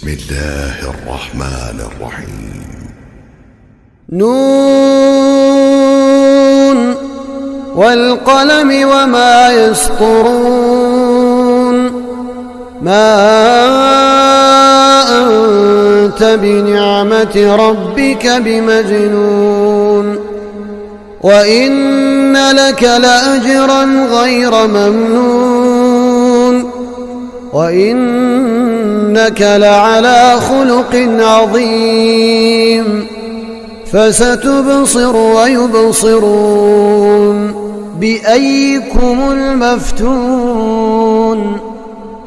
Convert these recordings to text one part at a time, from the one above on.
بسم الله الرحمن الرحيم. نون والقلم وما يسطرون. ما أنت بنعمة ربك بمجنون. وإن لك لأجرا غير ممنون. وإنك لعلى خلق عظيم. فستبصر ويبصرون بأيكم المفتون.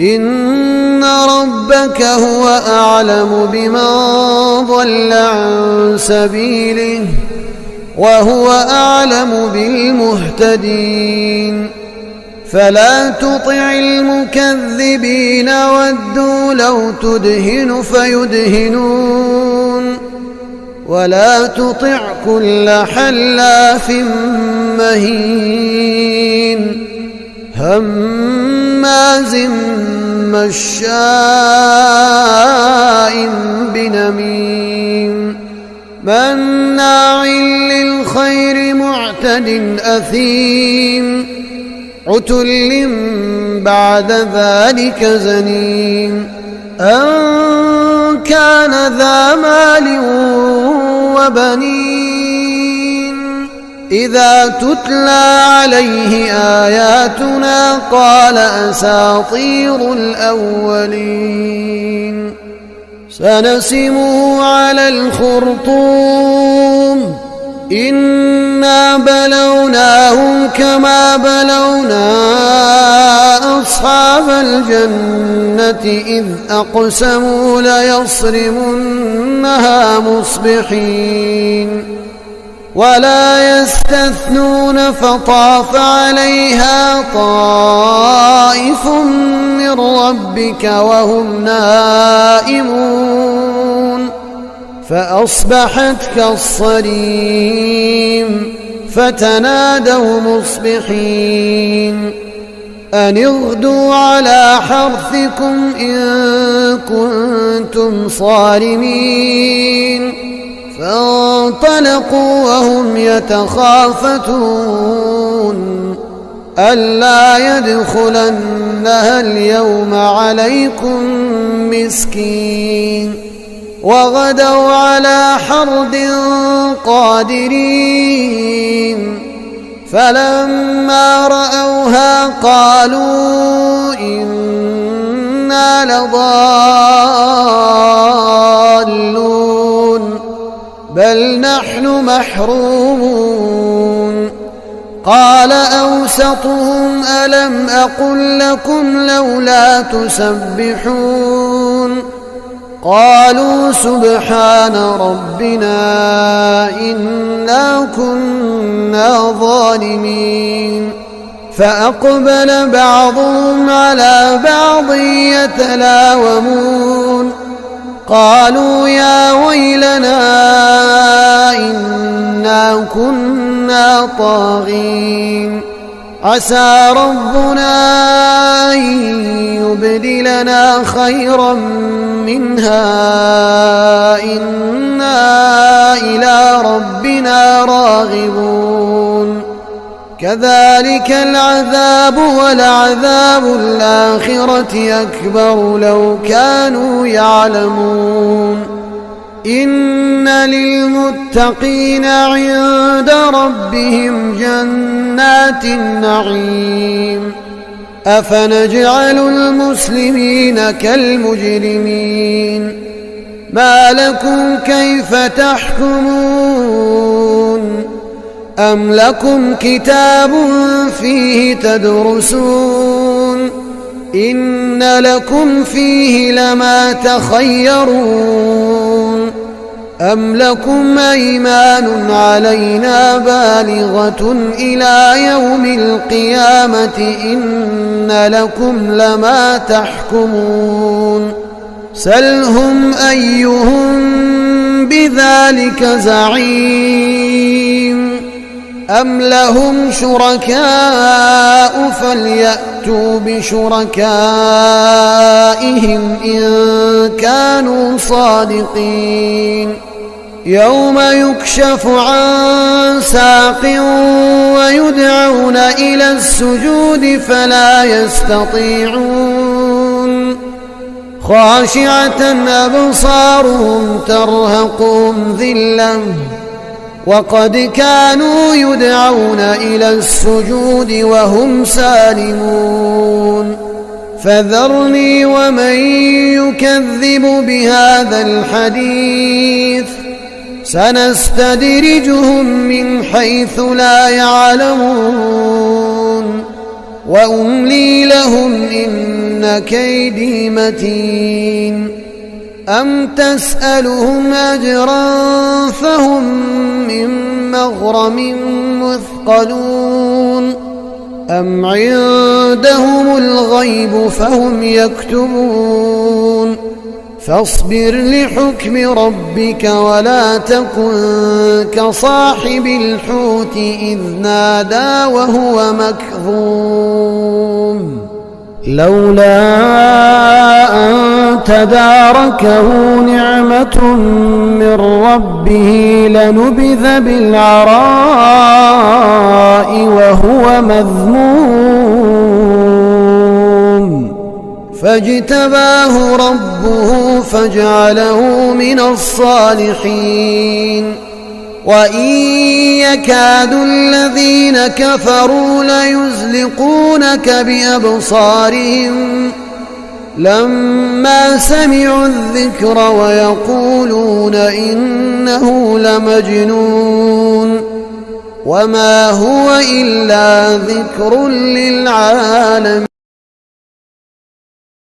إن ربك هو أعلم بمن ضل عن سبيله وهو أعلم بالمهتدين. فلا تطع المكذبين ودوا لو تدهن فيدهنون. ولا تطع كل حلاف مهين هماز مشاء بنميم مناع للخير معتد أثيم عتل بعد ذلك زنيم أن كان ذا مال وبنين. إذا تتلى عليه آياتنا قال أساطير الأولين. سنسمه على الخرطوم. إنا بلوناهم كما بلونا أصحاب الجنة إذ أقسموا ليصرمنها مصبحين ولا يستثنون فطاف عليها طائف من ربك وهم نائمون فأصبحت كالصريم. فتنادوا مصبحين أن اغدوا على حرثكم إن كنتم صارمين. فانطلقوا وهم يتخافتون ألا يدخلنها اليوم عليكم مسكين. وغدوا على حرد قادرين. فلما رأوها قالوا إنا لضالون بل نحن محرومون. قال أوسطهم ألم أقل لكم لولا تسبحون. قالوا سبحان ربنا إنا كنا ظالمين. فأقبل بعضهم على بعض يتلاومون. قالوا يا ويلنا إنا كنا طاغين. عسى ربنا أن يبدلنا خيرا منها إنا إلى ربنا راغبون. كذلك العذاب ولعذاب الآخرة أكبر لو كانوا يعلمون. إن للمتقين عند ربهم جنات النعيم. أفنجعل المسلمين كالمجرمين. ما لكم كيف تحكمون. أم لكم كتاب فيه تدرسون. إن لكم فيه لما تخيرون. أم لكم أيمان علينا بالغة إلى يوم القيامة إن لكم لما تحكمون. سلهم أيهم بذلك زعيم. أم لهم شركاء فليأتوا بشركائهم إن كانوا صادقين يوم يكشف عن ساق ويدعون إلى السجود فلا يستطيعون خاشعة أبصارهم ترهقهم ذلة وقد كانوا يدعون إلى السجود وهم سالمون فذرني ومن يكذب بهذا الحديث سنستدرجهم من حيث لا يعلمون وأملي لهم إن كيدي متين أم تسألهم أجرا فهم من مغرم مثقلون أم عندهم الغيب فهم يكتبون فاصبر لحكم ربك ولا تكن كصاحب الحوت إذ نادى وهو مكظوم لولا أن تداركه نعمة من ربه لنبذ بالعراء وهو مذموم فاجتباه ربه فجعله من الصالحين وإن يكاد الذين كفروا ليزلقونك بأبصارهم لما سمعوا الذكر ويقولون إنه لمجنون وما هو إلا ذكر للعالمين.